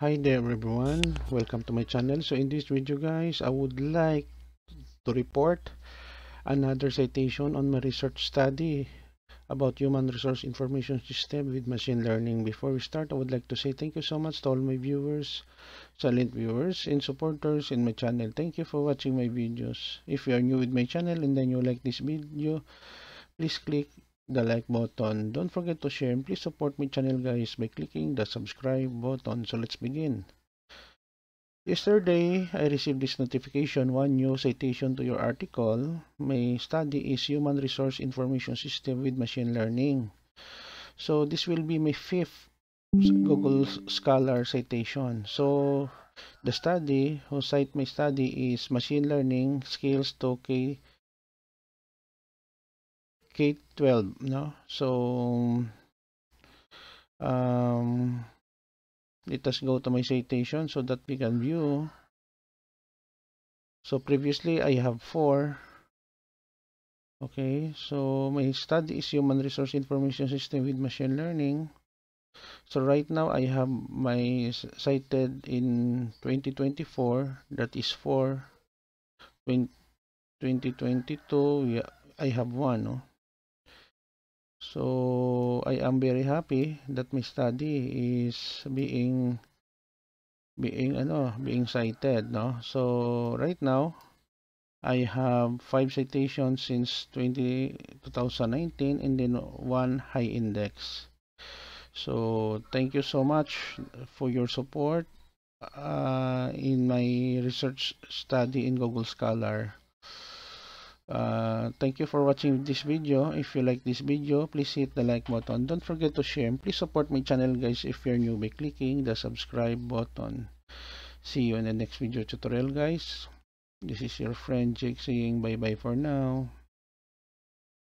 Hi there everyone, welcome to my channel. So in this video guys, I would like to report another citation on my research study about human resource information system with machine learning. Before we start, I would like to say thank you so much to all my viewers, silent viewers and supporters in my channel. Thank you for watching my videos. If you are new with my channel and then you like this video, please click the like button. Don't forget to share and please support my channel guys by clicking the subscribe button. So let's begin. Yesterday, I received this notification, one new citation to your article. My study is Human Resource Information System with Machine Learning. So this will be my fifth Google Scholar citation. So the study, who cite my study is Machine Learning Skills to K-12, no? So um, let us go to my citation so that we can view. So previously I have four. Okay, so my study is Human Resource Information System with Machine Learning. So right now I have my cited in 2024, that is for 2022, yeah, I have one. No? So I am very happy that my study is being cited, no? So right now I have 5 citations since 2019 and then one high index. So thank you so much for your support in my research study in Google Scholar. Thank you for watching this video. If you like this video, please hit the like button. Don't forget to share and please support my channel guys if you're new by clicking the subscribe button. See you in the next video tutorial guys. This is your friend Jake saying bye bye for now.